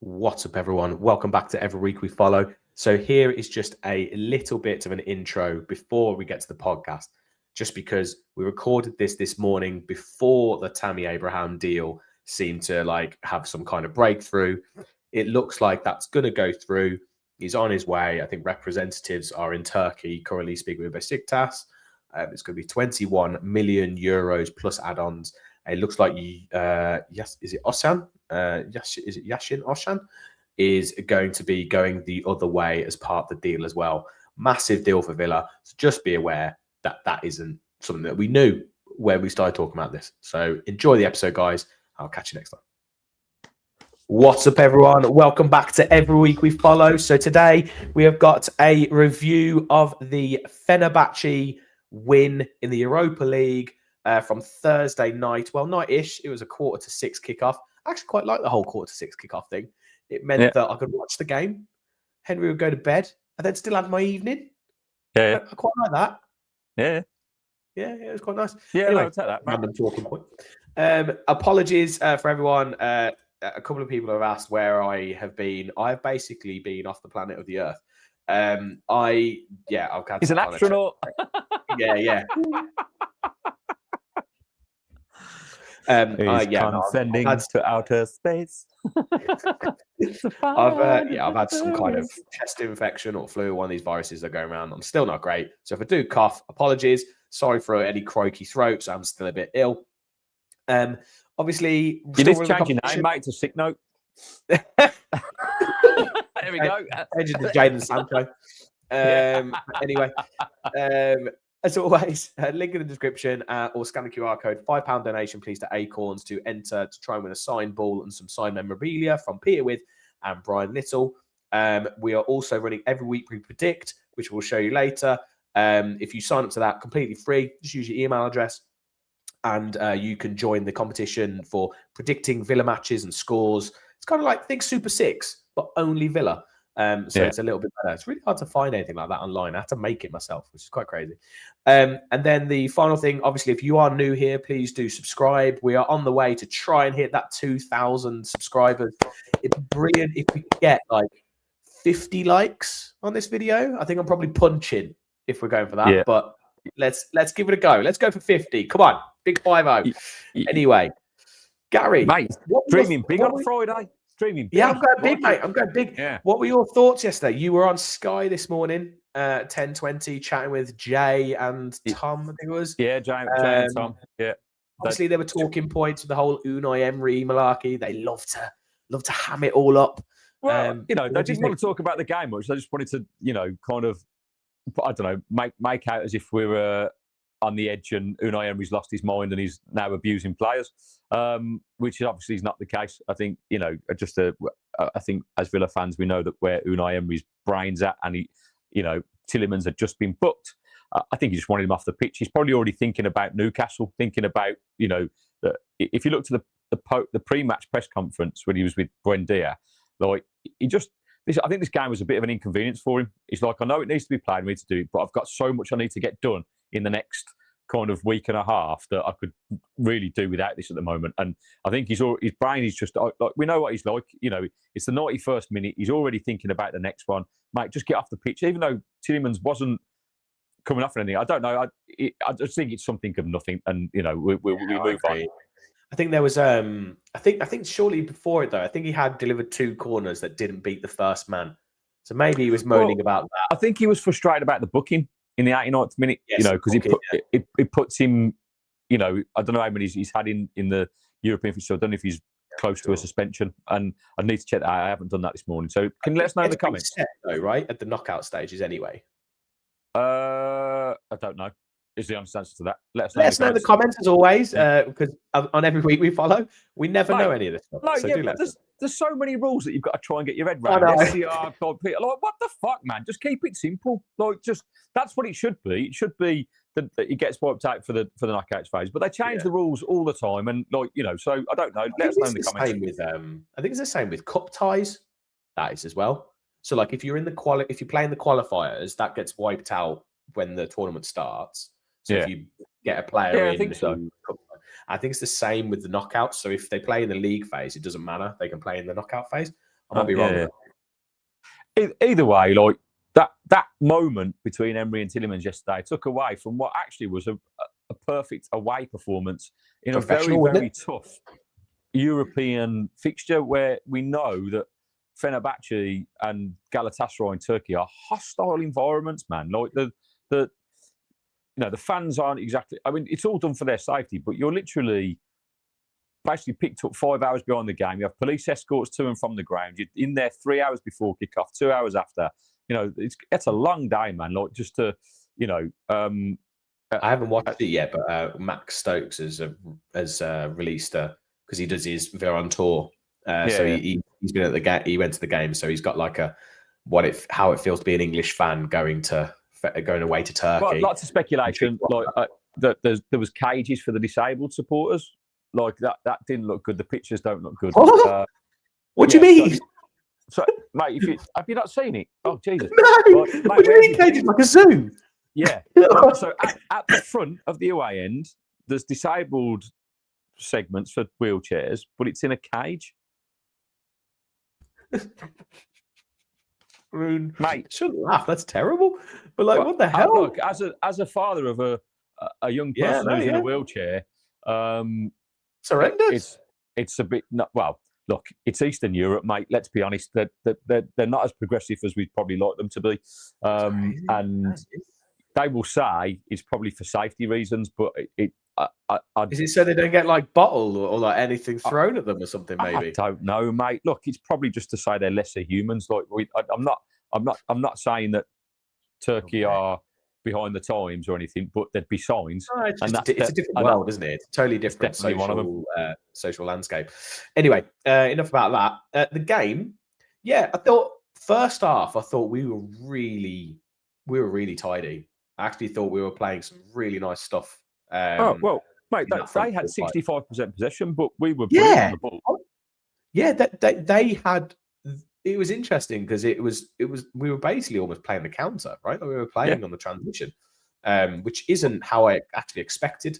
What's up, everyone? Welcome back to Every Week We Follow. So here is just a little bit of an intro before we get to the podcast, just because we recorded this morning before the Tammy Abraham deal seemed to have some kind of breakthrough. It looks like that's going to go through. He's on his way. I think representatives are in Turkey currently speaking with Besiktas. It's going to be 21 million euros plus add-ons. It looks like yes, is it Osan? Is it Yashin Oshan? Is going to be going the other way as part of the deal as well. Massive deal for Villa. So just be aware that that isn't something that we knew when we started talking about this. So enjoy the episode, guys. I'll catch you next time. What's up, everyone? Welcome back to Every Week We Follow. So today we have got a review of the Fenerbahçe win in the Europa League from Thursday night. Well, night-ish. It was a 5:45 kickoff. I actually quite like the whole 5:45 kickoff thing. It meant that I could watch the game. Henry would go to bed and then still have my evening. I quite like that. Yeah, it was quite nice. Yeah, anyway, I'll take that. Random talking point. Apologies for everyone. A couple of people have asked where I have been. I've basically been off the planet of the Earth. I've had. He's an astronaut. Yeah. Condescending to outer space. I've had some kind of chest infection or flu. One of these viruses that go around. I'm still not great. So if I do cough, apologies. Sorry for any croaky throats. I'm still a bit ill. Obviously, you need to change your name, mate, to Sick Note. There we go. Change it to Jadon Sancho. Anyway, as always, link in the description or scan the QR code. £5 donation, please, to Acorns to enter to try and win a signed ball and some signed memorabilia from Peter With and Brian Little. We are also running Every Week We Predict, which we'll show you later. If you sign up to that, completely free, just use your email address. And you can join the competition for predicting Villa matches and scores. It's kind of like think Super Six, but only Villa. It's a little bit better. It's really hard to find anything like that online. I had to make it myself, which is quite crazy. And then the final thing, obviously, if you are new here, please do subscribe. We are on the way to try and hit that 2,000 subscribers. It'd be brilliant if we could get 50 likes on this video. I think I'm probably punching if we're going for that. Yeah. But let's give it a go. Let's go for 50. Come on. Big 5-0. Anyway, Gary. Mate, dreaming big on Friday. Dreaming big. Yeah, I'm going big, mate. I'm going big. Yeah. What were your thoughts yesterday? You were on Sky this morning, 10:20, chatting with Jay and Tom, I think it was. Yeah, Jay and Tom. Yeah. Obviously, there were talking points with the whole Unai Emery malarkey. They love to ham it all up. Well, they didn't want to talk about the game much. They just wanted to, kind of, I don't know, make out as if we were on the edge and Unai Emery's lost his mind and he's now abusing players, which obviously is not the case. I think, I think as Villa fans, we know that where Unai Emery's brain's at, and Tielemans had just been booked. I think he just wanted him off the pitch. He's probably already thinking about Newcastle, thinking about, that if you look to the pre-match press conference when he was with Buendia, I think this game was a bit of an inconvenience for him. He's like, I know it needs to be played, we need to do it, but I've got so much I need to get done in the next kind of week and a half that I could really do without this at the moment. And I think his brain is just like, we know what he's like. It's the 91st minute. He's already thinking about the next one. Mate, just get off the pitch. Even though Tielemans wasn't coming off anything, I don't know. I just think it's something of nothing. And we move on. I think there was I think surely before it though, I think he had delivered 2 corners that didn't beat the first man. So maybe he was moaning about that. I think he was frustrated about the booking in the 89th minute, because it puts him, I don't know how many he's had in the European fixture. I don't know if he's close to a suspension, and I need to check that out. I haven't done that this morning. So can you let us know in the comments? Set though, right? At the knockout stages anyway. I don't know. Is the honest answer to that? Let us know in the comments as always, because on Every Week We Follow, we never know any of this stuff. There's so many rules that you've got to try and get your head around. What the fuck, man? Just keep it simple. That's what it should be. It should be that it gets wiped out for the knockouts phase. But they change the rules all the time, and so I don't know. Let us know in the comments. I think it's the same with cup ties. That is as well. So if you're in if you play in the qualifiers, that gets wiped out when the tournament starts. So if you get a player I think so. I think it's the same with the knockouts. So if they play in the league phase, it doesn't matter. They can play in the knockout phase. I might be wrong. Yeah. Either way, like that moment between Emery and Tielemans yesterday took away from what actually was a perfect away performance in a very, very tough European fixture where we know that Fenerbahçe and Galatasaray in Turkey are hostile environments, man. Like the fans aren't exactly. I mean, it's all done for their safety, but you're literally basically picked up 5 hours behind the game. You have police escorts to and from the ground. You're in there 3 hours before kickoff, 2 hours after. It's a long day, man. Like just to, I haven't watched it yet, but Max Stokes has released because he does his Villa on tour. So he's been at the game. He went to the game, so he's got like how it feels to be an English fan going away to Turkey. Well, lots of speculation. There was cages for the disabled supporters. Like that didn't look good. The pictures don't look good. What do you mean? So, mate, have you not seen it? Oh, Jesus! No. Mate, what do you mean cages like a zoo? Yeah. So at the front of the away end, there's disabled segments for wheelchairs, but it's in a cage. I mean, mate, shouldn't laugh. That's terrible. But what the hell? Look, as a father of a young person who's in a wheelchair, it's horrendous. It's a bit well. Look, it's Eastern Europe, mate. Let's be honest. They're not as progressive as we'd probably like them to be, and they will say it's probably for safety reasons. But is it so they don't get like bottle or like anything thrown at them or something? Maybe I don't know, mate. Look, it's probably just to say they're lesser humans. Like I'm not saying that Turkey are behind the times or anything, but there'd be signs. No, it's a different world, isn't it? It's a totally different social landscape. Anyway, enough about that. The game, I thought first half, we were really tidy. I actually thought we were playing some really nice stuff. Mate, they had 65% possession, but we were brilliant on the ball. Yeah, they had. It was interesting because it was we were basically almost playing the counter, right? We were playing on the transition, which isn't how I actually expected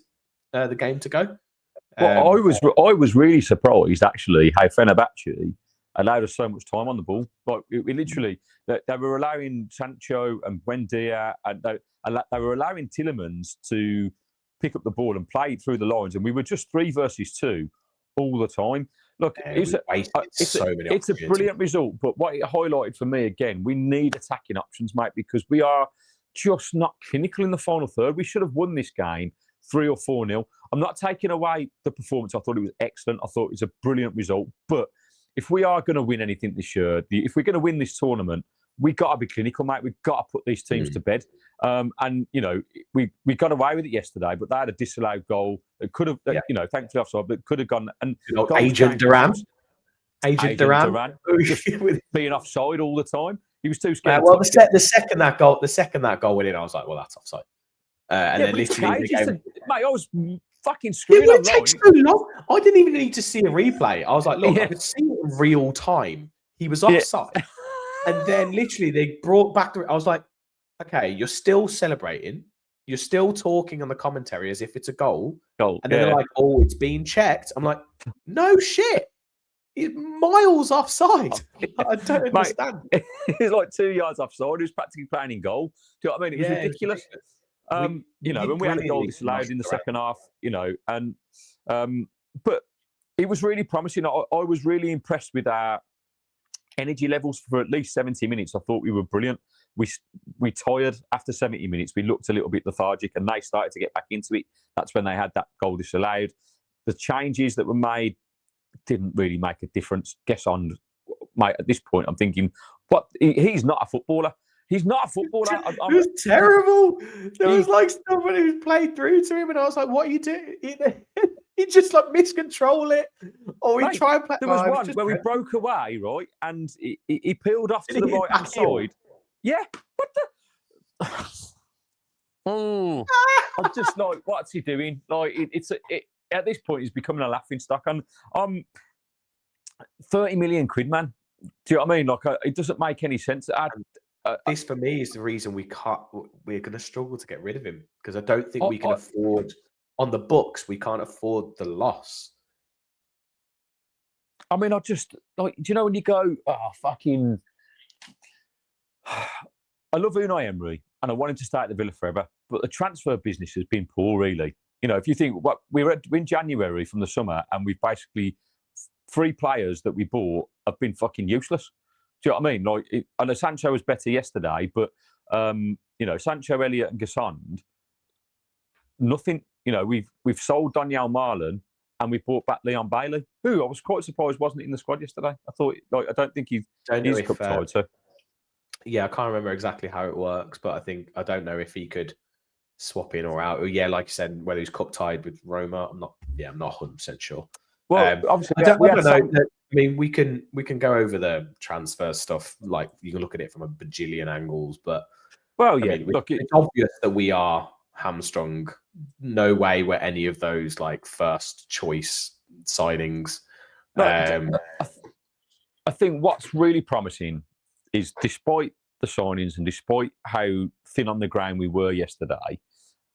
the game to go. Well, I was really surprised actually how Fenerbahçe allowed us so much time on the ball. Like we literally, they were allowing Sancho and Buendia, and they were allowing Tielemans to pick up the ball and play through the lines, and we were just 3 versus 2 all the time. Look, it's a brilliant result, but what it highlighted for me again, we need attacking options, mate, because we are just not clinical in the final third. We should have won this game 3 or 4-0. I'm not taking away the performance. I thought it was excellent. I thought it was a brilliant result. But if we are going to win anything this year, if we're going to win this tournament, we got to be clinical, mate. We've got to put these teams to bed. And we got away with it yesterday, but they had a disallowed goal that could have, thankfully offside, but could have gone. And Agent Duran, just being offside all the time. He was too scared. The second that goal went in, I was like, well, that's offside. And then literally, mate, I was fucking screwing. It takes so long. I didn't even need to see a replay. I was like, look, I could see it in real time. He was offside. And then literally they brought back I was like, okay, you're still celebrating. You're still talking on the commentary as if it's a goal. And then they're like, oh, it's being checked. I'm like, no shit. He's miles offside. I don't understand. He's like 2 yards offside. He was practically playing in goal. Do you know what I mean? It was ridiculous. When we had a goal disallowed in the second half, but it was really promising. I was really impressed with our energy levels for at least 70 minutes. I thought we were brilliant. We tired after 70 minutes. We looked a little bit lethargic, and they started to get back into it. That's when they had that goal disallowed. The changes that were made didn't really make a difference. Guess on, mate. At this point, I'm thinking, what? He's not a footballer. He's not a footballer. It was terrible. There was like somebody who played through to him, and I was like, "What are you doing?" He just like miscontrol it, or he try and play. There was one where we broke away, right, and he peeled off to the right hand side. Yeah, what the? I'm just like, what's he doing? Like, at this point, he's becoming a laughing stock. And 30 million quid, man. Do you know what I mean? Like, it doesn't make any sense. This for me is the reason we're going to struggle to get rid of him, because I don't think we can afford, on the books, we can't afford the loss. I mean, I just like, do you know when you go, oh, fucking. I love Unai Emery and I want him to stay at the Villa forever, but the transfer business has been poor, really. You know, if you think what we were in January from the summer and we've basically 3 players that we bought have been fucking useless. Do you know what I mean? Like, I know Sancho was better yesterday, but, you know, Sancho, Elliott and Gassond, nothing. You know, we've sold Daniel Marlon and we brought back Leon Bailey, who I was quite surprised wasn't in the squad yesterday. I thought, like, I don't think he's cup tied. So. Yeah, I can't remember exactly how it works, but I don't know if he could swap in or out. Or, yeah, like you said, whether he's cup tied with Roma, I'm not 100% sure. Well, obviously, I don't know. I mean, we can go over the transfer stuff. Like, you can look at it from a bajillion angles, but well, yeah, I mean, it's obvious that we are hamstrung. No way were any of those like first choice signings. I think what's really promising is, despite the signings and despite how thin on the ground we were yesterday,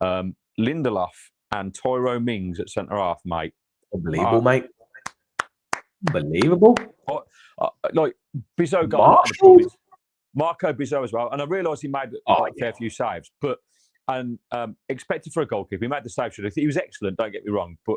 Lindelof and Tyrone Mings at centre half, mate. Unbelievable, mate. Unbelievable. Like, Bizot got a lot of the comments. Marco Bizot as well. And I realised he made a fair few saves, but expected for a goalkeeper. He made the save. He was excellent, don't get me wrong. But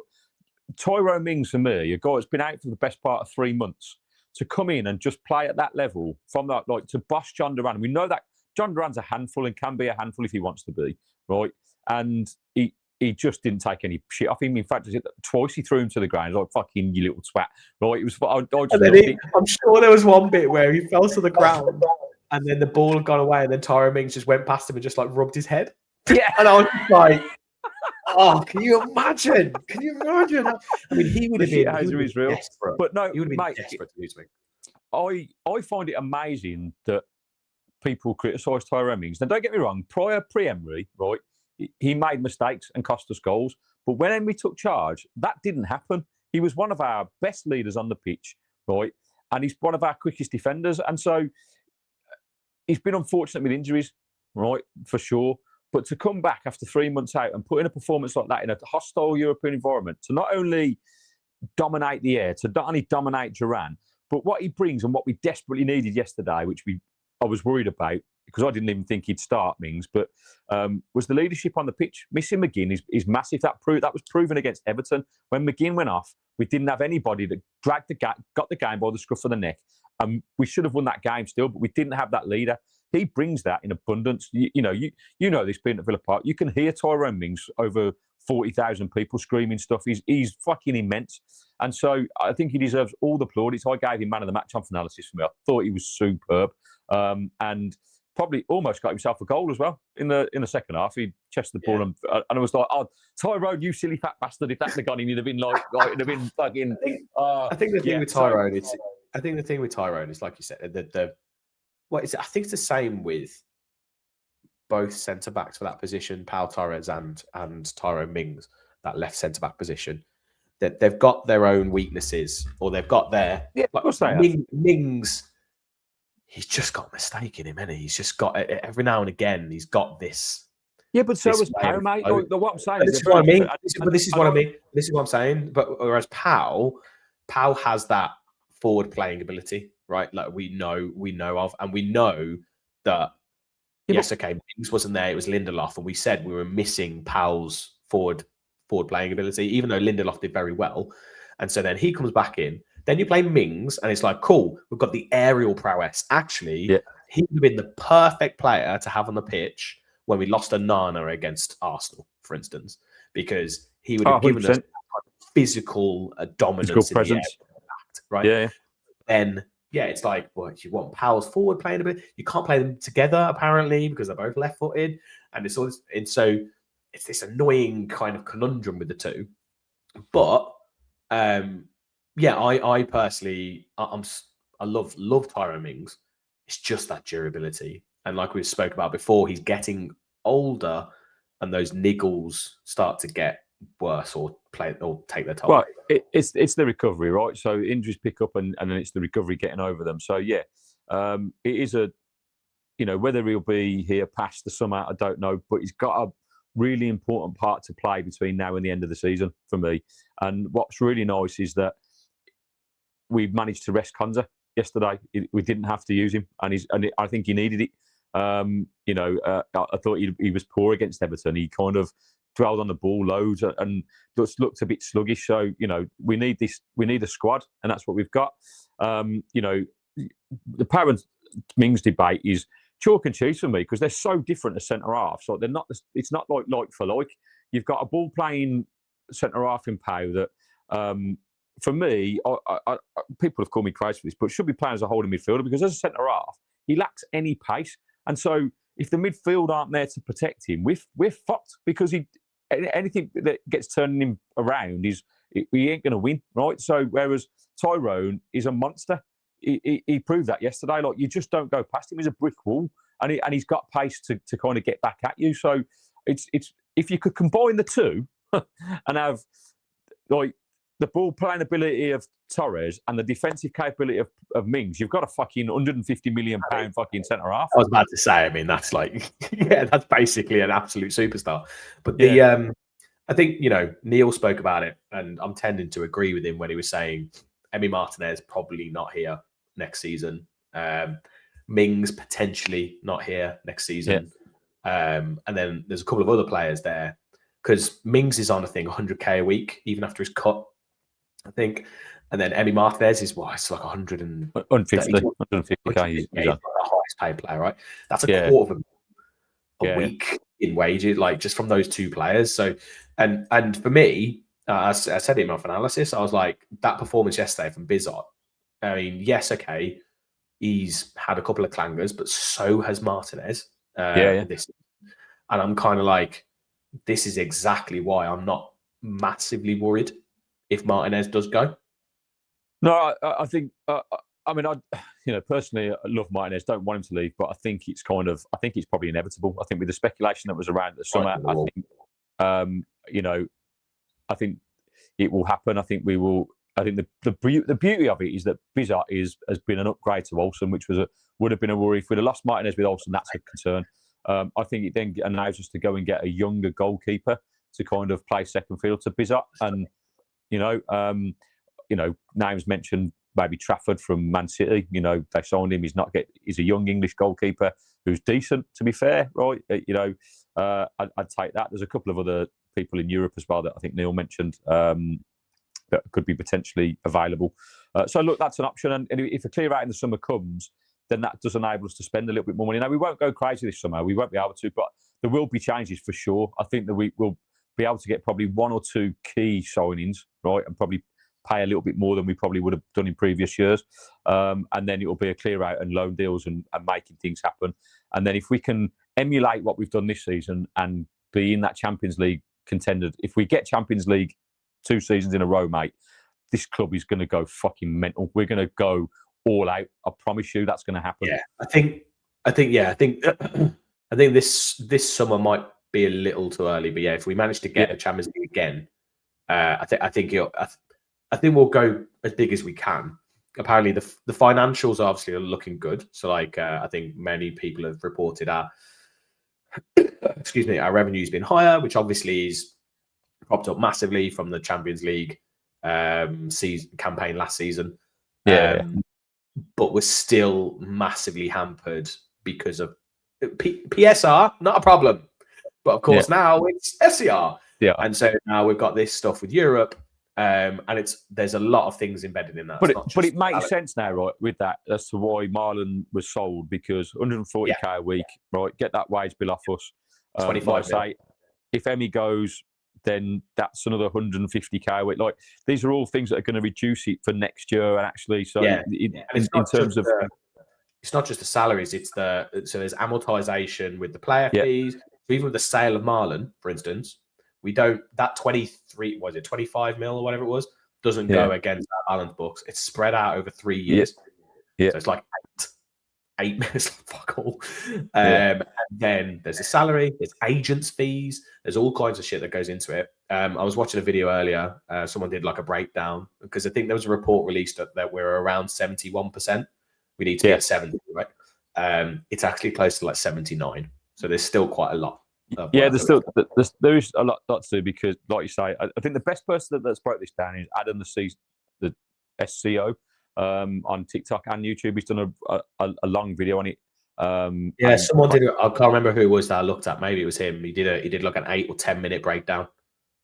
Tyrone Mings, for me, a guy that's been out for the best part of 3 months, to come in and just play at that level, from that, like, to boss John Duran. We know that John Duran's a handful and can be a handful if he wants to be, right? And he just didn't take any shit off him. In fact, twice he threw him to the ground. Like, fucking you little twat. Right? It was. I'm sure there was one bit where he fell to the ground and then the ball had gone away and then Tyrone Mings just went past him and just like rubbed his head. Yeah. And I was just like, oh, can you imagine? Can you imagine? I mean, he would have been desperate. But no, he would have been mate, desperate to do something. I find it amazing that people criticise Tyrone Mings. Now, don't get me wrong, pre-Emery, right, he made mistakes and cost us goals. But when Emery took charge, that didn't happen. He was one of our best leaders on the pitch, right? And he's one of our quickest defenders. And so he's been unfortunate with injuries, right, for sure. But to come back after 3 months out and put in a performance like that in a hostile European environment, to not only dominate the air, to not only dominate Duran, but what he brings and what we desperately needed yesterday, which I was worried about, because I didn't even think he'd start, Mings, but was the leadership on the pitch. Missing McGinn is massive. That was proven against Everton. When McGinn went off, we didn't have anybody that got the game by the scruff of the neck. We should have won that game still, but we didn't have that leader. He brings that in abundance. You know this being at Villa Park. You can hear Tyrone Mings over 40,000 people screaming stuff. He's fucking immense. And so I think he deserves all the plaudits. I gave him man of the match on analysis for me. I thought he was superb. And probably almost got himself a goal as well in the second half. He chested the ball and I was like, "Oh, Tyrone, you silly fat bastard! If that had gone in, you'd have been like it'd have been fucking." I think the thing with Tyrone is, like you said, I think it's the same with both centre backs for that position, Pau Torres and Tyrone Mings, that left centre back position. That they've got their own weaknesses, or they've got their Mings. He's just got a mistake in him, hasn't he? He's just got every now and again. He's got this. Yeah, but so was Pau, mate. What I'm saying this is what I mean. This is what I mean. This is what I'm saying. But whereas Pau has that forward playing ability, right? Like we know of, and we know that. Mings wasn't there. It was Lindelof, and we said we were missing Pau's forward playing ability, even though Lindelof did very well. And so then he comes back in. Then you play Mings, and it's like, cool, we've got the aerial prowess. Actually, he would have been the perfect player to have on the pitch when we lost a Nana against Arsenal, for instance, because he would have given us physical dominance in presence, the air, right? Yeah. Then, it's like, you want Powell's forward playing a bit. You can't play them together, apparently, because they're both left-footed. And so it's this annoying kind of conundrum with the two. But I personally, I love Tyrone Mings. It's just that durability, and like we spoke about before, he's getting older, and those niggles start to get worse or take their toll. Well, it's the recovery, right? So injuries pick up, and then it's the recovery getting over them. So it is whether he'll be here past the summer, I don't know, but he's got a really important part to play between now and the end of the season for me. And what's really nice is that we managed to rest Konza yesterday. We didn't have to use him, and I think he needed it. I thought he was poor against Everton. He kind of dwelled on the ball loads and just looked a bit sluggish. So, we need this. We need a squad, and that's what we've got. The parent Mings debate is chalk and cheese for me because they're so different as centre half. So they're not. It's not like for like. You've got a ball playing centre half in Pau that, for me, people have called me crazy for this, but should be playing as a holding midfielder because as a centre half, he lacks any pace. And so if the midfield aren't there to protect him, we're fucked because anything that gets turning him around he ain't going to win, right? So whereas Tyrone is a monster. He proved that yesterday. Like, you just don't go past him. He's a brick wall, and he's got pace to kind of get back at you. So it's if you could combine the two and have like the ball playing ability of Torres and the defensive capability of Mings, you've got a fucking £150 million fucking centre half. I was about to say, I mean, that's like, that's basically an absolute superstar. But I think, Neil spoke about it, and I'm tending to agree with him when he was saying Emi Martinez probably not here next season. Mings potentially not here next season. And then there's a couple of other players there because Mings is on, I think, 100k a week, even after his cut, I think. And then Emi Martinez is, it's like 150k. He's the highest paid player, right? That's a quarter of a week in wages, like just from those two players. So, and for me, I said it in my analysis, I was like, that performance yesterday from Bizot, I mean, yes, okay, he's had a couple of clangers, but so has Martinez. And I'm kind of like, this is exactly why I'm not massively worried if Martinez does go. No, I think. Personally, I love Martinez. Don't want him to leave, but I think it's probably inevitable. I think with the speculation that was around the summer, I think it will happen. I think we will. I think the beauty of it is that Bizot has been an upgrade to Olsen, which would have been a worry if we'd have lost Martinez with Olsen. That's a concern. I think it then allows us to go and get a younger goalkeeper to kind of play second field to Bizot, and names mentioned maybe Trafford from Man City. They signed him. He's a young English goalkeeper who's decent, to be fair, right? I'd take that. There's a couple of other people in Europe as well that I think Neil mentioned that could be potentially available. So look, that's an option. And if a clear out in the summer comes, then that does enable us to spend a little bit more money. Now, we won't go crazy this summer. We won't be able to, but there will be changes for sure. I think that we will be able to get probably one or two key signings, right, and probably pay a little bit more than we probably would have done in previous years. And then it will be a clear out and loan deals and making things happen. And then if we can emulate what we've done this season and be in that Champions League contender, if we get Champions League 2 seasons in a row, mate, this club is going to go fucking mental. We're going to go all out. I promise you that's going to happen. Yeah, I think this summer might be a little too early, but if we manage to get the Champions League again, I think we'll go as big as we can. Apparently, the financials obviously are looking good. So, I think many people have reported our revenue's been higher, which obviously is propped up massively from the Champions League season campaign last season. But we're still massively hampered because of PSR, not a problem. But of course now it's SCR. Yeah. And so now we've got this stuff with Europe. And there's a lot of things embedded in that. But it makes sense now, right, with that as to why Marlon was sold, because 140k a week, right, get that wage bill off us. 25. Say, if Emmy goes, then that's another 150k a week. Like, these are all things that are going to reduce it for next year. And actually, so in terms of, it's not just the salaries; it's so there's amortization with the player fees. So even with the sale of Marlon, for instance, we don't, that 23, was it 25 mil or whatever it was, doesn't go against our balance books. It's spread out over 3 years. So it's like 8 minutes, fuck all. And then there's the salary, there's agents' fees, there's all kinds of shit that goes into it. I was watching a video earlier. Someone did like a breakdown because I think there was a report released that we're around 71%. We need to be at 70, right? It's actually close to like 79. So there's still quite a lot. There is a lot to do because, like you say, I think the best person that's broke this down is Adam, the SCO. on TikTok and YouTube. He's done a long video on it. Someone did. I can't remember who it was that I looked at. Maybe it was him. He did like an 8 or 10 minute breakdown.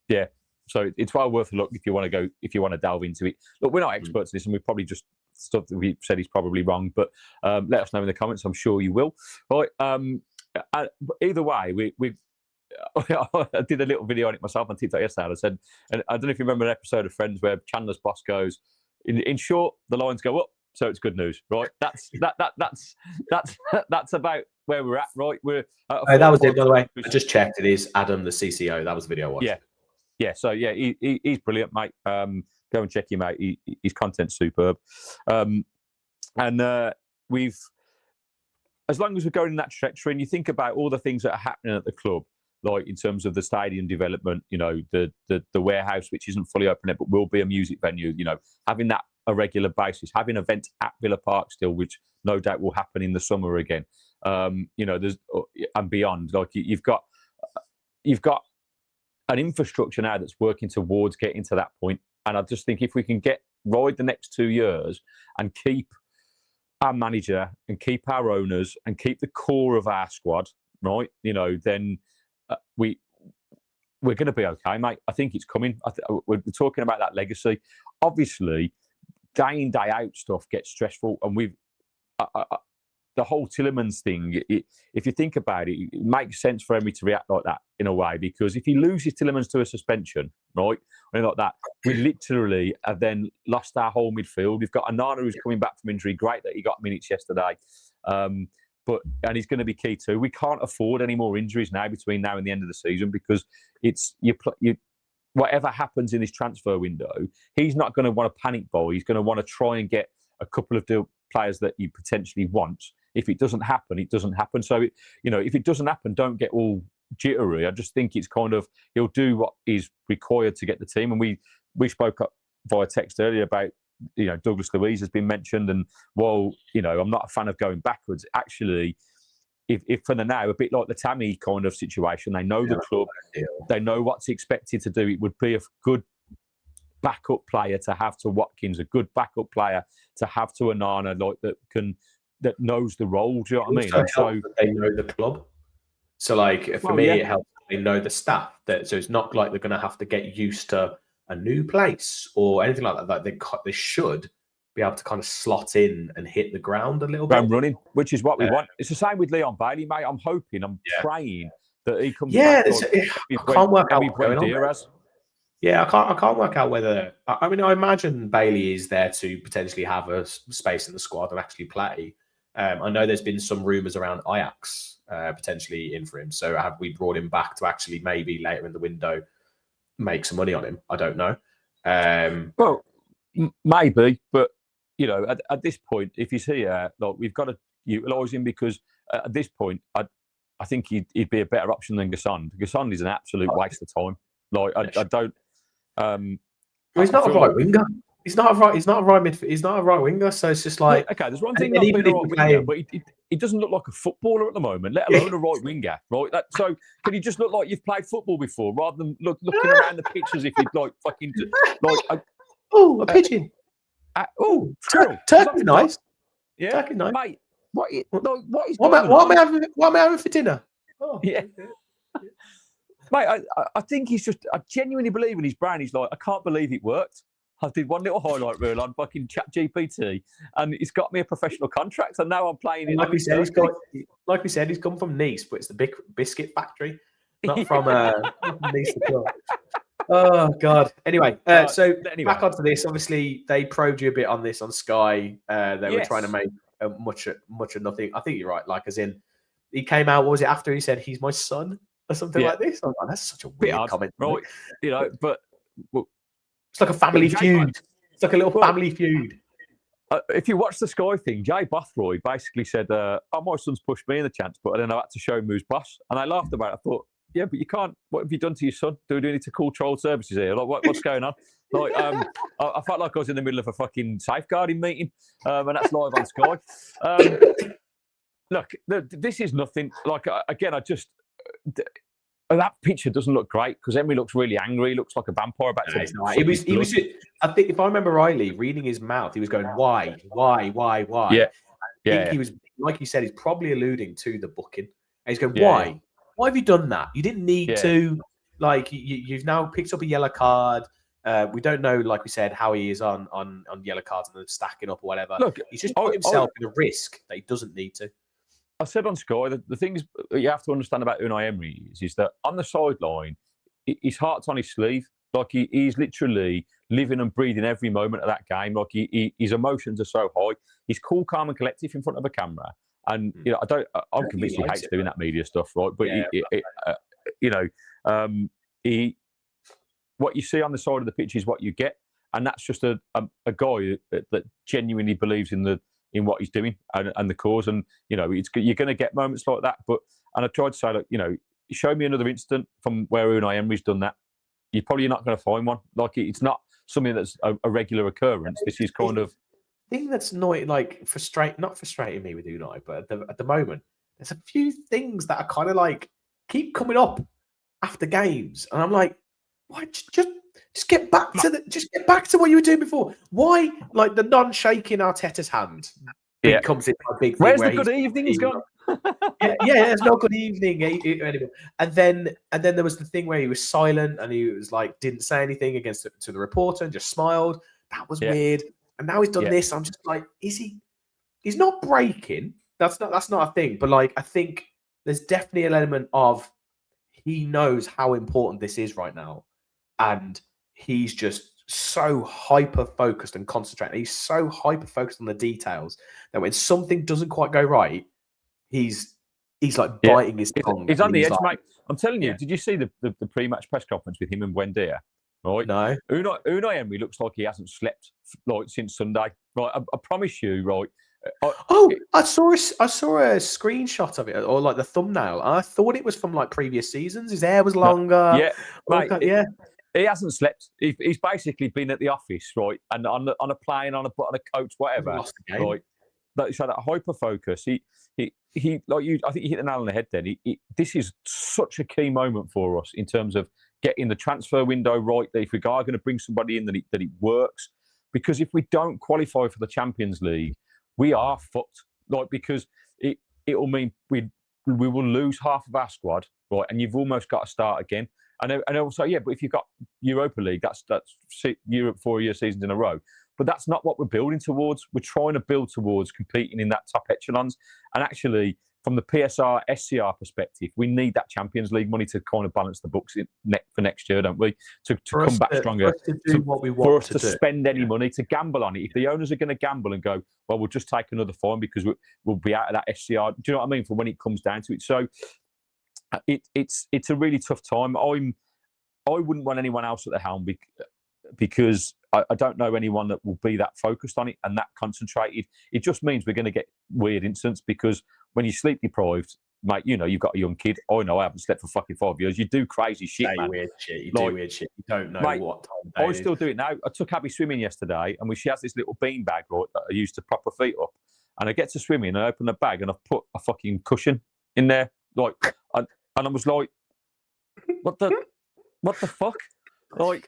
Yeah, so it's well worth a look if you want to delve into it. Look, we're not experts in this, and we probably just stuff that we said is probably wrong. But let us know in the comments. I'm sure you will. Right. Either way, we I did a little video on it myself on TikTok yesterday. I said, and I don't know if you remember an episode of Friends where Chandler's boss goes, in short, the lines go up, so it's good news, right? That's about where we're at, right? We're that was it, by the way. I just checked. It is Adam, the CCO. That was the video I watched. Yeah. So yeah, he's brilliant, mate. Go and check him out. His content's superb, and we've. As long as we're going in that trajectory, and you think about all the things that are happening at the club, like in terms of the stadium development, the warehouse, which isn't fully open yet, but will be a music venue, having that a regular basis, having events at Villa Park still, which no doubt will happen in the summer again, there's and beyond. Like you've got an infrastructure now that's working towards getting to that point. And I just think if we can ride the next 2 years and keep our manager and keep our owners and keep the core of our squad, right? Then we're going to be okay, mate. I think it's coming. We're talking about that legacy. Obviously, day in, day out stuff gets stressful, and the whole Tielemans thing, if you think about it, it makes sense for Emery to react like that in a way, because if he loses Tielemans to a suspension, right, or like that, we literally have then lost our whole midfield. We've got Onana who's coming back from injury. Great that he got minutes yesterday, and he's going to be key too. We can't afford any more injuries now between now and the end of the season, because it's whatever happens in this transfer window, he's not going to want to panic buy. He's going to want to try and get a couple of players that he potentially wants. If it doesn't happen, it doesn't happen. So, if it doesn't happen, don't get all jittery. I just think it's kind of, he'll do what is required to get the team. And we spoke up via text earlier about, Douglas Luiz has been mentioned. And while, I'm not a fan of going backwards, actually, if for the now, a bit like the Tammy kind of situation, they know the club, they know what's expected to do. It would be a good backup player to have to Watkins, a good backup player to have to Onana, that knows the role. Do you know what I mean? So they know the club. So, for me, it helps. They know the staff. So it's not like they're going to have to get used to a new place or anything like that. Like they should be able to kind of slot in and hit the ground a little bit. Ground running, which is what we want. It's the same with Leon Bailey, mate. I'm praying that he comes back. I can't work out what's going on. Yeah, I can't work out whether. I imagine Bailey is there to potentially have a space in the squad and actually play. I know there's been some rumours around Ajax potentially in for him. So have we brought him back to actually maybe later in the window make some money on him? I don't know. Well, maybe, but at this point, if he's here, we've got to utilise him, because at this point, I think he'd be a better option than Gasson. Gasson is an absolute waste of time. I don't. He's not a right winger. He's not a right midfielder. He's not a right winger. So it's just like, okay. There's one thing not being a right winger, but he doesn't look like a footballer at the moment, let alone a right winger. Right? So can you just look like you've played football before, rather than looking around the pitch as if you'd fucking a pigeon. Turkey's nice. Yeah, Turkey's nice, mate. What am I having for dinner? Oh, yeah. Mate, I think I genuinely believe in his brain. He's like, I can't believe it worked. I did one little highlight reel on fucking ChatGPT, and it's got me a professional contract, and now I'm playing it. Like we said, he's come from Nice, but it's the big biscuit factory, not from Nice. Oh God. Anyway, so back onto this. Obviously, they probed you a bit on this on Sky. They were trying to make much of nothing. I think you're right. Like, as in, he came out. What was it after he said he's my son or something like this? Oh, that's such a weird comment, right? But. It's like a family feud. It's like a little family feud. If you watch the Sky thing, Jay Bothroyd basically said, my son's pushed me in the chance, but then I had to show him who's boss. And I laughed about it. I thought, yeah, but you can't. What have you done to your son? Do we need to call child services here? Like, what's going on? I felt like I was in the middle of a fucking safeguarding meeting, and that's live on Sky. Look, this is nothing. Again, that picture doesn't look great because Emery looks really angry. He looks like a vampire about to. He was. I think if I remember rightly, reading his mouth, he was going, "Why? Yeah. I think he was, like you said, he's probably alluding to the booking. And he's going, "Why? Why have you done that? You didn't need to. Like, you've now picked up a yellow card. We don't know, like we said, how he is on yellow cards and stacking up or whatever. Look, he's just put himself in a risk that he doesn't need to." I said on Sky that the things you have to understand about Unai Emery is that on the sideline, his heart's on his sleeve. Like he's literally living and breathing every moment of that game. Like his emotions are so high. He's cool, calm, and collective in front of a camera. And you know, I'm convinced he hates doing that media stuff, right? But what you see on the side of the pitch is what you get, and that's just a guy that genuinely believes in what he's doing and the cause. And you know, you're going to get moments like that. And I tried to say, look, you know, show me another instant from where Unai Emery's done that. You're probably not going to find one. Like it's not something that's a regular occurrence. This is kind of thing that's not like not frustrating me with Unai, but at the moment, there's a few things that are kind of like keep coming up after games, and I'm like, why just get back to what you were doing before? Why like the non-shaking Arteta's hand comes in a big thing. Where's the good evening? He's gone. There's no good evening anymore. And then there was the thing where he was silent and he was like didn't say anything to the reporter and just smiled. That was weird. And now he's done this. I'm just like, he's not breaking. That's not a thing. But like, I think there's definitely an element of he knows how important this is right now, and he's just so hyper focused and concentrated. He's so hyper focused on the details that when something doesn't quite go right, he's like biting his tongue. He's on the edge, mate. I'm telling you. Did you see the pre-match press conference with him and Buendia? Right? No. Unai Emery looks like he hasn't slept like since Sunday. Right? I promise you. Right? I saw a screenshot of it, or like the thumbnail. I thought it was from like previous seasons. His hair was longer. Mate, he hasn't slept. He's basically been at the office, right, and on a plane, on a coach, whatever. Right. So that hyper focus. He like you. I think you hit the nail on the head. Then this is such a key moment for us in terms of getting the transfer window right. That if we are going to bring somebody in, that it works. Because if we don't qualify for the Champions League, we are fucked. Like because it will mean we will lose half of our squad, right? And you've almost got to start again. And also, but if you've got Europa League, that's Europe 4-year seasons in a row. But that's not what we're building towards. We're trying to build towards competing in that top echelons. And actually, from the PSR, SCR perspective, we need that Champions League money to kind of balance the books for next year, don't we? To come back stronger. For us to spend any money, to gamble on it. If the owners are going to gamble and go, well, we'll just take another fine because we'll be out of that SCR. Do you know what I mean? For when it comes down to it. So it's a really tough time. I wouldn't want anyone else at the helm because I don't know anyone that will be that focused on it and that concentrated. It just means we're going to get weird incidents because when you're sleep deprived, mate, you know, you've got a young kid. I know I haven't slept for fucking 5 years. You do crazy shit, man. Weird shit. You do weird shit. You don't know what time I still do it now. I took Abby swimming yesterday and she has this little bean bag, right, that I use to prop her feet up. And I get to swimming and I open the bag and I've put a fucking cushion in there. Like, and I was like, what the fuck? Like,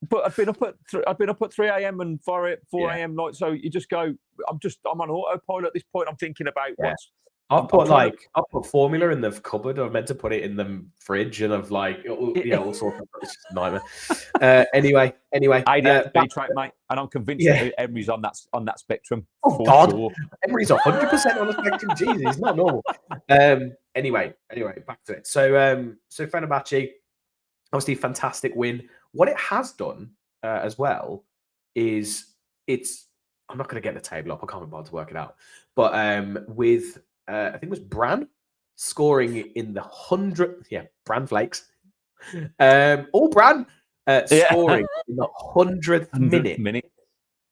but I've been up at 3 a.m. and 4 a.m. night. So you just go, I'm on autopilot at this point. I'm thinking about what's. I'll put formula in the cupboard. I meant to put it in the fridge, and I've like, all sorts of. It's just a nightmare. Anyway, ADHD track, mate, and I'm convinced that Emery's on that spectrum. Oh God, sure. Emery's 100% on the spectrum. Jesus, it's not normal. Anyway, back to it. So Fenerbahçe, obviously, fantastic win. What it has done as well is I'm not going to get the table up. I can't remember how to work it out. But with I think it was Bran scoring in the 100th. Yeah, Bran Flakes. All Bran scoring in the 100th minute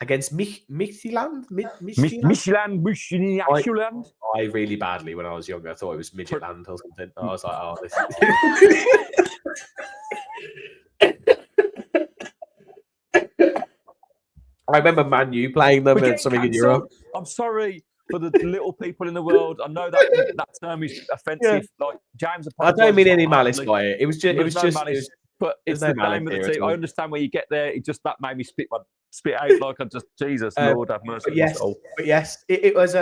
against Midtjylland. Midtjylland. I really badly when I was younger. I thought it was Midtjylland or something. I was like, oh, this I remember Man U playing them and something in Europe. I'm sorry. for the little people in the world. I know that term is offensive. Like James, I don't mean any malice by it. It was just malice, but it's the name of the team. I understand where you get there. It just that made me spit out like I just Jesus Lord have mercy. But yes, it was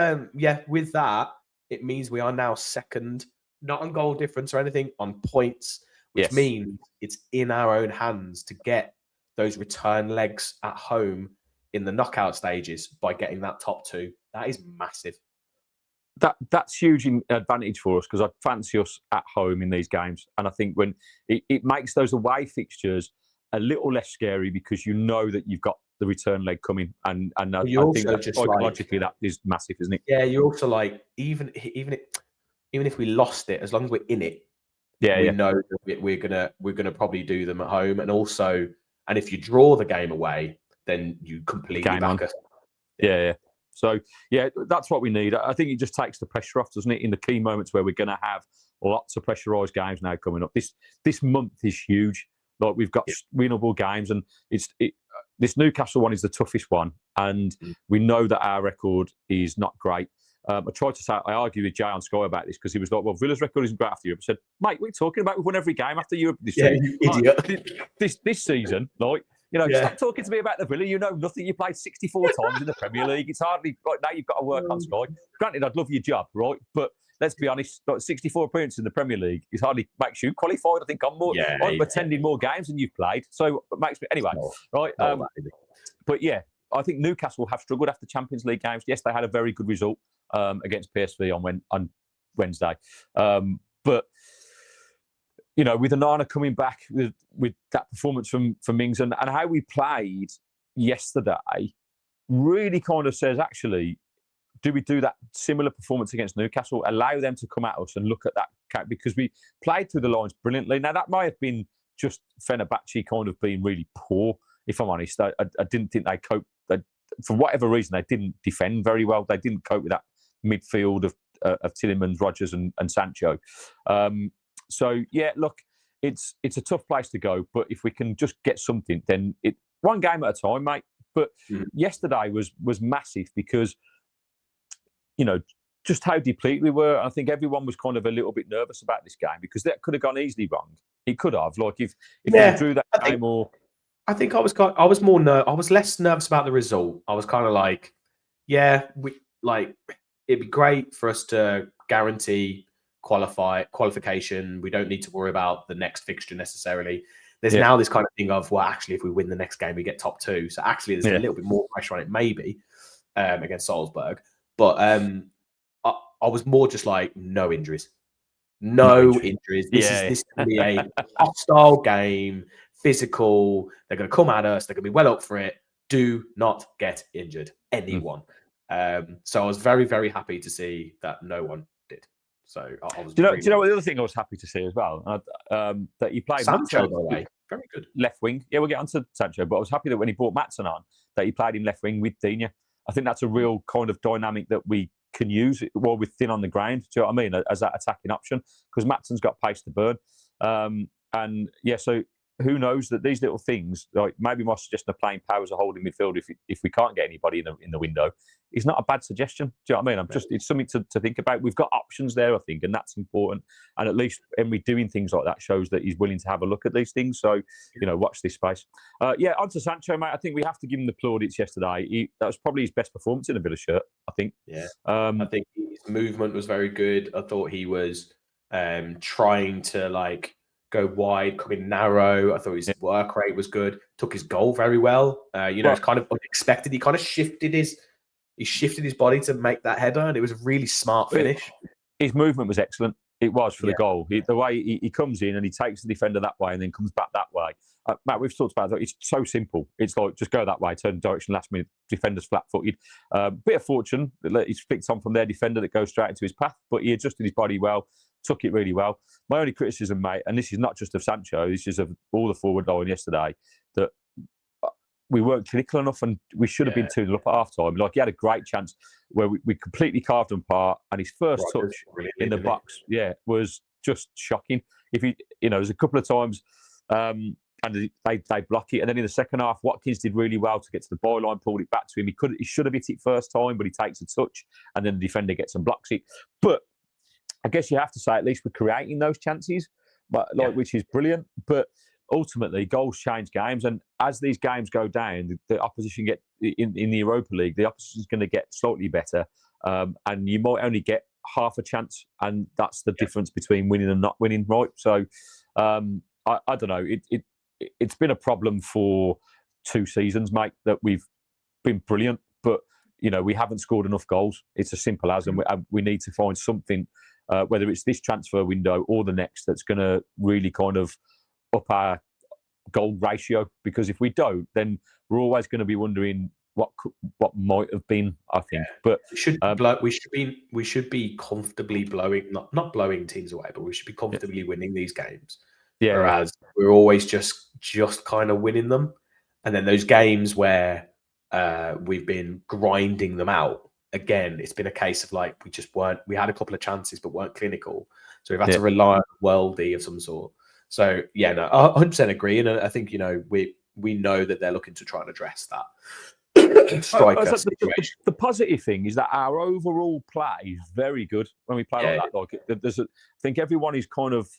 with that, it means we are now second, not on goal difference or anything, on points, which means it's in our own hands to get those return legs at home in the knockout stages by getting that top 2. That is massive. That's huge advantage for us because I fancy us at home in these games, and I think when it makes those away fixtures a little less scary because you know that you've got the return leg coming, and I think that psychologically that is massive, isn't it? Yeah, you're also like even if we lost it, as long as we're in it, we know that we're gonna probably do them at home, and if you draw the game away, then you completely back us. Yeah. So, that's what we need. I think it just takes the pressure off, doesn't it, in the key moments where we're going to have lots of pressurised games now coming up. This month is huge. Like, we've got winnable games, and this Newcastle one is the toughest one, and we know that our record is not great. I argued with Jay on Sky about this because he was like, well, Villa's record isn't great after Europe. I said, mate, what are you talking about? We've won every game after Europe this season. Idiot. This season, like, stop talking to me about the Villa. You know nothing. You played 64 times in the Premier League. It's hardly like now you've got to work on Sky. Granted, I'd love your job, right? But let's be honest, like 64 appearances in the Premier League is hardly makes you qualified. I think I'm attending more games than you've played. So it makes me anyway, right? But I think Newcastle have struggled after Champions League games. Yes, they had a very good result against PSV on Wednesday, but with Onana coming back with that performance from Mings and how we played yesterday, really kind of says, actually, do we do that similar performance against Newcastle? Allow them to come at us and look at that, because we played through the lines brilliantly. Now, that might have been just Fenerbahçe kind of being really poor, if I'm honest. I didn't think they coped. For whatever reason, they didn't defend very well. They didn't cope with that midfield of Tielemans, Rodgers and Sancho. So, look, it's a tough place to go. But if we can just get something, then one game at a time, mate. But yesterday was massive because, just how depleted we were. I think everyone was kind of a little bit nervous about this game because that could have gone easily wrong. It could have. Like if we drew that game or... I think I was less nervous about the result. I was kind of like, it'd be great for us to guarantee qualification. We don't need to worry about the next fixture necessarily. There's now this kind of thing of, well, actually, if we win the next game, we get top 2. So actually, there's a little bit more pressure on it, maybe, against Salzburg. But I was more just like, no injuries. No injuries. This is going to be a hostile game, physical. They're going to come at us. They're going to be well up for it. Do not get injured, anyone. So I was very, very happy to see that no one did. So I was. Do you know what the other thing I was happy to see as well? That he played Sancho, by the way, very good left wing. Yeah, we'll get onto Sancho, but I was happy that when he brought Maatsen on, that he played him left wing with Digne. I think that's a real kind of dynamic that we can use while we're thin on the ground. Do you know what I mean? As that attacking option, because Maatsen's got pace to burn. So who knows that these little things, like maybe my suggestion of playing Power as a holding midfield if we can't get anybody in the window, is not a bad suggestion. Do you know what I mean? It's something to think about. We've got options there, I think, and that's important. And at least Emery doing things like that shows that he's willing to have a look at these things. So, watch this space. On to Sancho, mate. I think we have to give him the plaudits yesterday. That was probably his best performance in a Villa shirt, I think. Yeah. I think his movement was very good. I thought he was trying to go wide, coming narrow. I thought his work rate was good. Took his goal very well. It's kind of unexpected. He kind of shifted his body to make that header, and it was a really smart finish. His movement was excellent. It was for the goal. The way he comes in and he takes the defender that way and then comes back that way. Matt, we've talked about that. It's so simple. It's like just go that way, turn direction, last minute, defender's flat-footed. Bit of fortune that he's flicked on from their defender that goes straight into his path, but he adjusted his body well. Took it really well. My only criticism, mate, and this is not just of Sancho, this is of all the forward line yesterday, that we weren't clinical enough and we should have been 2-0 up at half-time. Like, he had a great chance where we completely carved him apart, and his first touch in the box, was just shocking. There's a couple of times and they block it. And then in the second half, Watkins did really well to get to the byline, pulled it back to him. He should have hit it first time, but he takes a touch, and then the defender gets and blocks it. But I guess you have to say at least we're creating those chances, which is brilliant. But ultimately, goals change games, and as these games go down, the opposition get in the Europa League. The opposition is going to get slightly better, and you might only get half a chance, and that's the difference between winning and not winning, right? So I don't know. It's been a problem for 2 seasons, mate, that we've been brilliant, but we haven't scored enough goals. It's as simple as, and we need to find something, whether it's this transfer window or the next, that's going to really kind of up our goal ratio. Because if we don't, then we're always going to be wondering what might have been. I think, but we should be comfortably blowing, not blowing teams away, but we should be comfortably winning these games. Yeah. Whereas we're always just kind of winning them, and then those games where we've been grinding them out. Again, it's been a case of like we had a couple of chances but weren't clinical, so we've had to rely on a worldie of some sort. So yeah, no, I 100% agree, and I think we know that they're looking to try and address that. Striker situation. The positive thing is that our overall play is very good when we play like that. I think everyone is kind of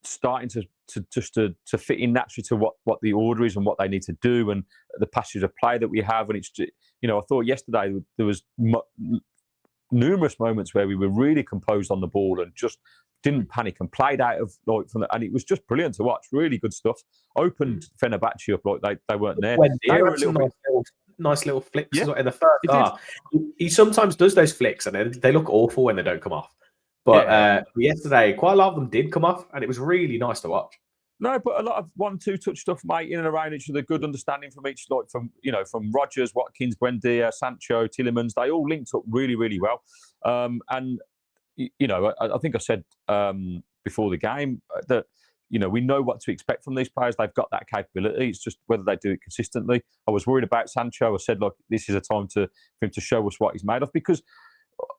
starting to fit in naturally to what the order is and what they need to do, and the passage of play that we have. And it's I thought yesterday there was numerous moments where we were really composed on the ball and just didn't panic and played out of and it was just brilliant to watch. Really good stuff. Opened Fenerbahçe up like they weren't there. They were a little nice little flicks in the first half. He sometimes does those flicks and then they look awful when they don't come off. But yesterday, quite a lot of them did come off, and it was really nice to watch. No, but a lot of 1-2 touch stuff, mate, in and around each other. Good understanding from each, from Rodgers, Watkins, Buendia, Sancho, Tielemans. They all linked up really, really well. And I think I said before the game that we know what to expect from these players. They've got that capability. It's just whether they do it consistently. I was worried about Sancho. I said, look, this is a time for him to show us what he's made of, because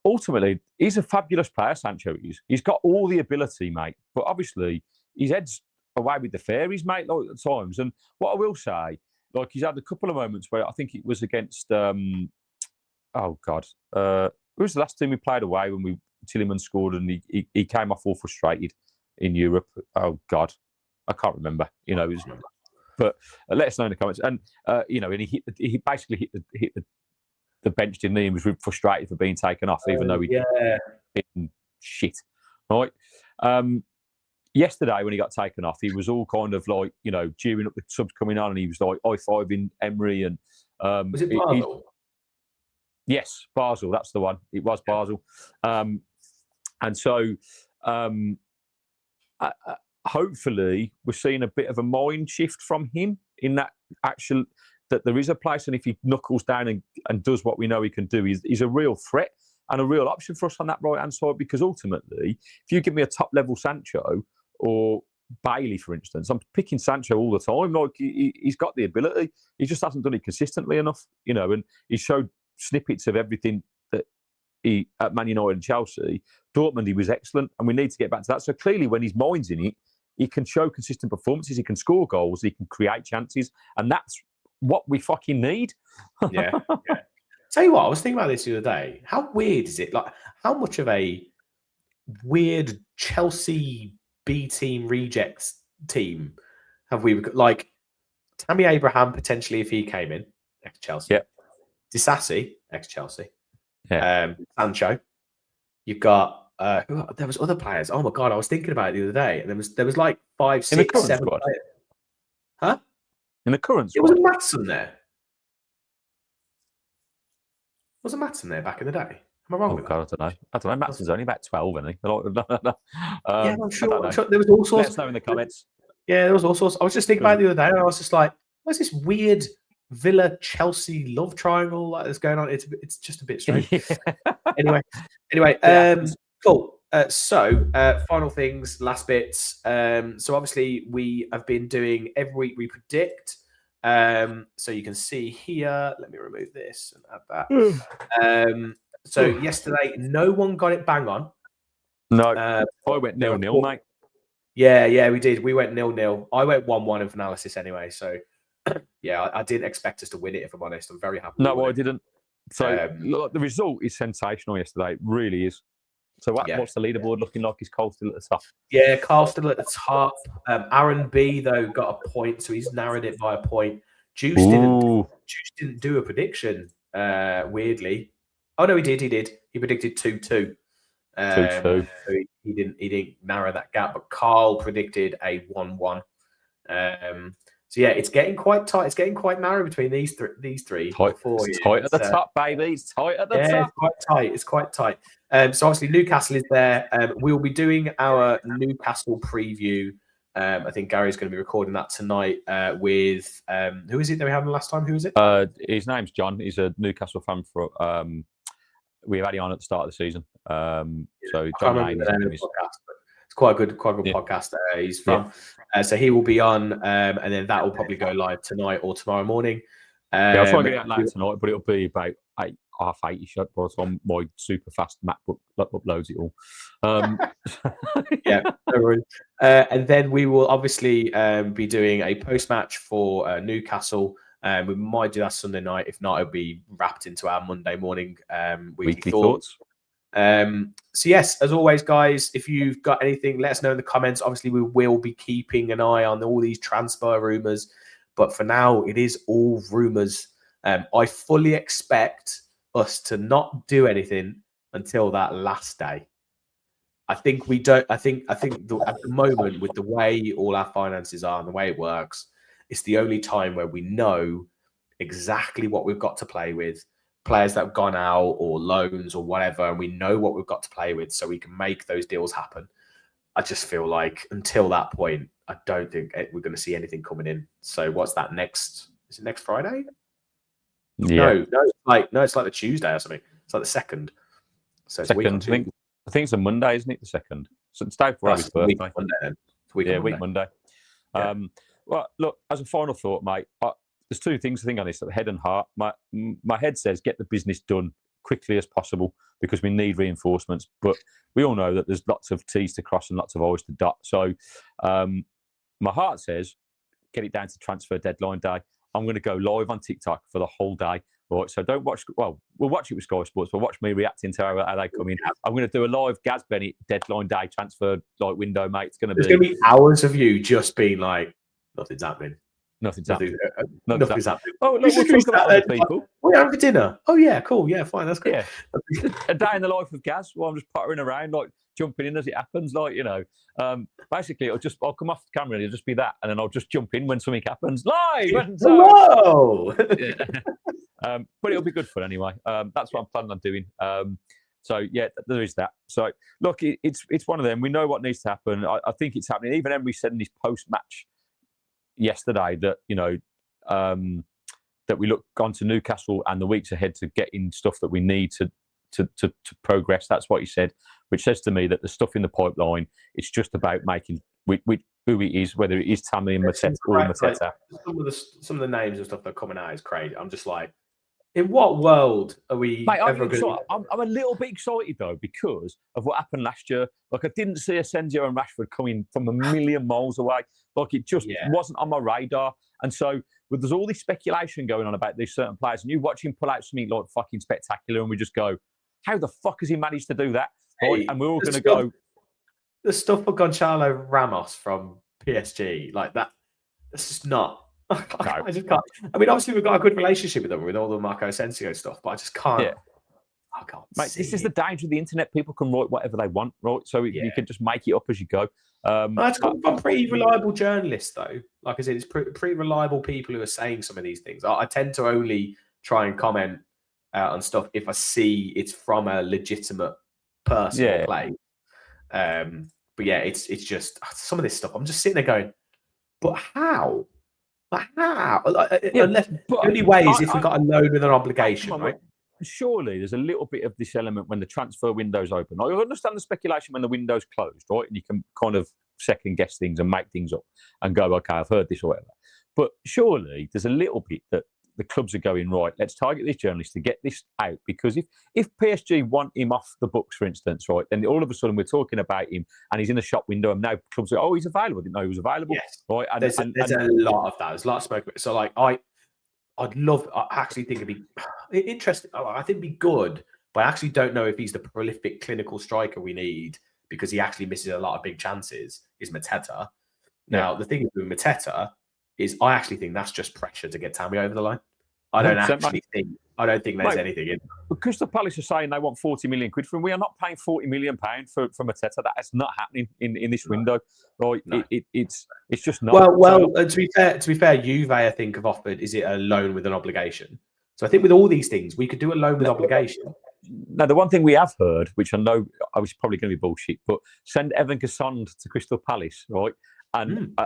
ultimately, he's a fabulous player, Sancho is. He's got all the ability, mate. But obviously, his head's away with the fairies, mate, at times. And what I will say, he's had a couple of moments where I think it was against, who was the last team we played away when Tielemans scored and he came off all frustrated in Europe? Oh, God. I can't remember. But let us know in the comments. And, and he basically hit the bench, didn't he? And was frustrated for being taken off, even though he'd been shit. Right? Yesterday, when he got taken off, he was all kind of cheering up the subs coming on, and he was like high-fiving Emery. And was it Basel? Yes, Basel. That's the one. It was Basel. And so, hopefully, we're seeing a bit of a mind shift from him in that that there is a place, and if he knuckles down and does what we know he can do, he's a real threat and a real option for us on that right-hand side. Because ultimately, if you give me a top-level Sancho or Bailey, for instance, I'm picking Sancho all the time. He's got the ability. He just hasn't done it consistently enough, and he showed snippets of everything that he at Man United and Chelsea. Dortmund, he was excellent, and we need to get back to that. So clearly, when his mind's in it, he can show consistent performances, he can score goals, he can create chances, and that's what we fucking need. yeah. Tell you what, I was thinking about this the other day. How weird is it? How much of a weird Chelsea B team rejects team have we got? Tammy Abraham potentially if he came in ex Chelsea. Yeah. Disassi ex Chelsea. Yeah. Sancho. You've got there was other players. Oh my god, I was thinking about it the other day, and there was 5, 6, 7 squad. players. Huh? In the current squad. It wasn't Maatsen there. Wasn't Maatsen there back in the day? Am I wrong with that? I don't know. Maatsen's only about 12, isn't he? Yeah, I'm sure. There was all sorts. Let us know in the comments. Yeah, there was all sorts. I was just thinking about it the other day, and I was just like, what's this weird Villa Chelsea love triangle that's going on? It's just a bit strange. Anyway, cool. So, final things, last bits. So obviously we have been doing every week we predict. So you can see here, let me remove this and add that. So yesterday, no one got it bang on. No, I went 0-0, mate. Yeah, we did. We went 0-0. I went 1-1 in analysis anyway. So, yeah, I didn't expect us to win it, if I'm honest. I'm very happy. No, I didn't. So, look, the result is sensational yesterday. It really is. So, what's the leaderboard looking like? Is Cole still at the top? Yeah, Carl's still at the top. Aaron B, though, got a point. So, he's narrowed it by a point. Juice didn't do a prediction, weirdly. Oh, no, he did. He predicted 2-2. 2-2. So he didn't narrow that gap, but Carl predicted a 1-1. So yeah, it's getting quite tight. It's getting quite narrow between these three. It's tight at the top, baby. It's tight at the top. It's quite tight. So obviously Newcastle is there. We'll be doing our Newcastle preview. I think Gary's going to be recording that tonight with who is it that we had last time? Who is it? His name's John. He's a Newcastle fan for. We had him on at the start of the season. So John Lane is it's quite a good podcast. He's from. So he will be on, and then that will probably go live tonight or tomorrow morning. I'll try and get that live tonight, but it'll be about 8:30 by the time my super fast MacBook uploads it all. Yeah, no worries. And then we will obviously be doing a post-match for Newcastle. We might do that Sunday night. If not, it'll be wrapped into our Monday morning weekly thoughts. So yes, as always, guys, if you've got anything, let us know in the comments. Obviously, we will be keeping an eye on all these transfer rumours, but for now, it is all rumours. I fully expect us to not do anything until that last day. I think we don't. I think at the moment, with the way all our finances are and the way it works, it's the only time where we know exactly what we've got to play with. Players that have gone out or loans or whatever, and we know what we've got to play with, so we can make those deals happen. I just feel like until that point, I don't think we're going to see anything coming in. So what's that next? Is it next Friday? Yeah. No, it's like the Tuesday or something. It's like the second. So it's second. I think it's a Monday, isn't it? The second. So it's day before his birthday. Week Monday, then. Week Monday. Yeah. Well, look, as a final thought, mate, there's two things to think on this: head and heart. My head says get the business done quickly as possible because we need reinforcements. But we all know that there's lots of T's to cross and lots of I's to dot. So my heart says get it down to transfer deadline day. I'm going to go live on TikTok for the whole day. Right, so don't watch. Well, we'll watch it with Sky Sports, but watch me reacting to how they come in. I'm going to do a live Gaz Bennett deadline day transfer window, mate. It's going to be hours of you just being like, nothing's happening. Nothing's happening. Nothing's happening. Oh, look, we'll talk about other people. We're having for dinner. Oh, yeah, cool. Yeah, fine. That's good. Yeah. A day in the life of Gaz, while I'm just pottering around, jumping in as it happens. Basically, I'll come off the camera and it'll just be that. And then I'll just jump in when something happens. Live! Whoa! But it'll be good fun anyway. That's what I'm planning on doing. So, yeah, there is that. So, look, it's one of them. We know what needs to happen. I think it's happening. Even Emery said in his post-match yesterday that that we look on to Newcastle and the weeks ahead to get in stuff that we need to progress. That's what he said, which says to me that the stuff in the pipeline, it's just about making who it is, whether it is Tammy and Mateta or Mateta. Some of the names and stuff that are coming out is crazy. I'm just like, in what world are we ever going to... I'm a little bit excited, though, because of what happened last year. I didn't see Asensio and Rashford coming from a million miles away. It just wasn't on my radar. And so there's all this speculation going on about these certain players, and you watch him pull out something fucking spectacular, and we just go, how the fuck has he managed to do that? Hey, and we're all going to go... The stuff for Gonçalo Ramos from PSG, that, it's just not... I just can't. I mean, obviously, we've got a good relationship with them, with all the Marco Asensio stuff, but I just can't. Yeah. I can't. Mate, this is the danger of the internet. People can write whatever they want, right? So you can just make it up as you go. I'm pretty reliable journalists, though. Like I said, it's pretty reliable people who are saying some of these things. I tend to only try and comment on stuff if I see it's from a legitimate person or play. But yeah, it's just some of this stuff. I'm just sitting there going, but how? Unless the only way is if we've got a loan with an obligation, right? Surely there's a little bit of this element when the transfer window's open. I understand the speculation when the window's closed, right? And you can kind of second guess things and make things up and go, okay, I've heard this or whatever. But surely there's a little bit that the clubs are going, right, let's target this journalist to get this out. Because if PSG want him off the books, for instance, right, then all of a sudden we're talking about him and he's in a shop window and now clubs are, oh, he's available. I didn't know he was available. Yes. Right. And, there's a lot of that. There's a lot of smoke. So like I actually think it'd be interesting. I think it'd be good, but I actually don't know if he's the prolific clinical striker we need because he actually misses a lot of big chances, is Mateta. Now, the thing with Mateta is I actually think that's just pressure to get Tammy over the line. I don't think there's anything in. Crystal Palace are saying they want 40 million quid for him. We are not paying 40 million pounds for Mateta. That is not happening in this window. Right? No. It's just not. Well. To be fair, Juve I think have offered. Is it a loan with an obligation? So I think with all these things, we could do a loan with obligation. Now, the one thing we have heard, which I know I was probably going to be bullshit, but send Evan Gassond to Crystal Palace, right? And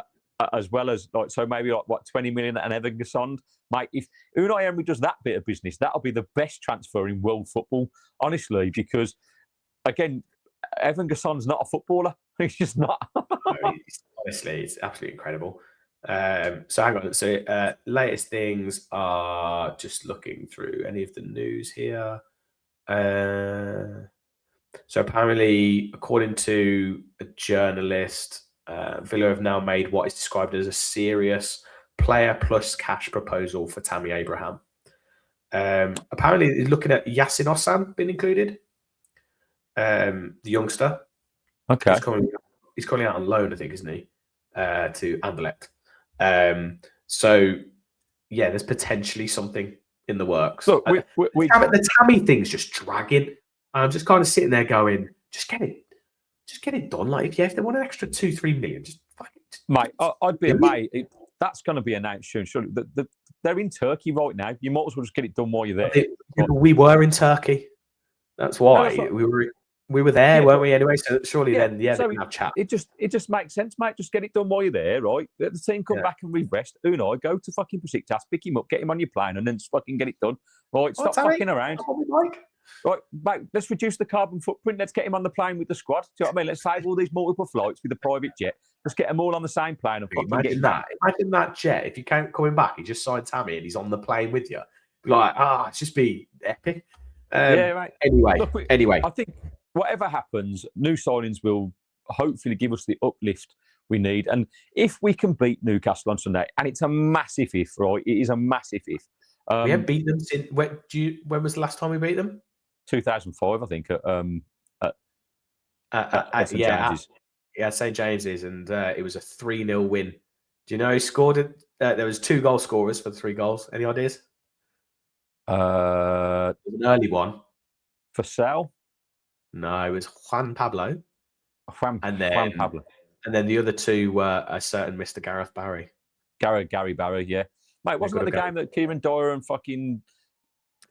as well as so maybe 20 million and Evan Gassond. Mate, if Unai Emery does that bit of business, that'll be the best transfer in world football, honestly, because again, Evan Gassond's not a footballer. He's just not. Honestly, it's absolutely incredible. So hang on. So latest things are just looking through any of the news here. So apparently, according to a journalist, Villa have now made what is described as a serious player plus cash proposal for Tammy Abraham. Apparently, looking at Yasin Ossan being included, the youngster. Okay. He's currently out on loan, I think, isn't he, to Anderlecht. So, yeah, there's potentially something in the works. Look, the Tammy thing's just dragging. I'm just kind of sitting there going, just get it done. Like if they want an extra 2-3 million, just fucking. Mate, I'd be amazed. That's going to be announced soon. Surely they're in Turkey right now. You might as well just get it done while you're there. We were in Turkey. That's why we were there, weren't we? Anyway, so surely then, they can have chat. It just makes sense, mate. Just get it done while you're there, right? Let the team come back and rest. Unai, go to fucking Besiktas, pick him up, get him on your plane, and then just fucking get it done. Right? Stop fucking around. Right, mate, let's reduce the carbon footprint. Let's get him on the plane with the squad. Do you know what I mean? Let's save all these multiple flights with the private jet. Let's get them all on the same plane. And imagine that jet. If you can't coming back, he just signed Tammy and he's on the plane with you. Like, it's just be epic. Right. Anyway, I think whatever happens, new signings will hopefully give us the uplift we need. And if we can beat Newcastle on Sunday, and it's a massive if, right? It is a massitive if. We haven't beaten them since. When was the last time we beat them? 2005, I think. At St. James's. St. James's, and it was a 3-0 win. Do you know who scored it? There was 2 goal scorers for the 3 goals. Any ideas? It was an early one. For Sal? No, it was Juan Pablo. Juan Pablo. And then the other 2 were a certain Mr. Gareth Barry. Gary Barry, yeah. Mate, wasn't that the game that Kieran Dyer and fucking...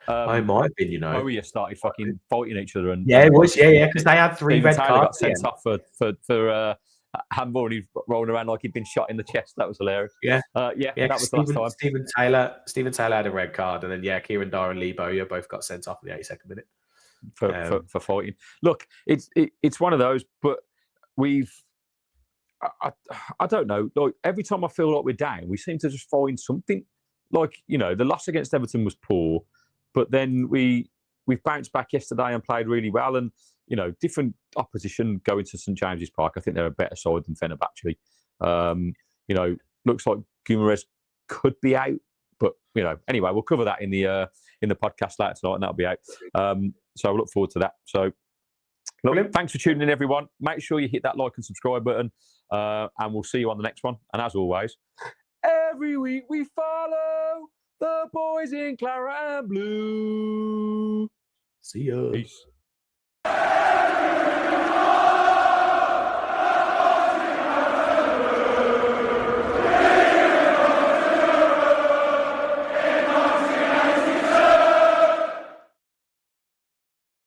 I might have been, Maria started fucking fighting each other. And it was, because they had 3 red cards. Got sent off for handball, and he's rolling around like he'd been shot in the chest. That was hilarious. Yeah, that was the last time. Stephen Taylor had a red card, and then Kieran Dyer and Lee Bowyer both got sent off in the 82nd minute for fighting. Look, it's one of those, but I don't know. Like every time I feel like we're down, we seem to just find something. Like the loss against Everton was poor. But then we've bounced back yesterday and played really well. And, different opposition going to St. James's Park. I think they're a better side than Fenerbahçe. Looks like Guimaraes could be out. But, anyway, we'll cover that in the podcast later tonight, and that'll be out. So I look forward to that. So, look, thanks for tuning in, everyone. Make sure you hit that like and subscribe button. And we'll see you on the next one. And as always, every week we follow the boys in Claret and Blue. See ya. Peace.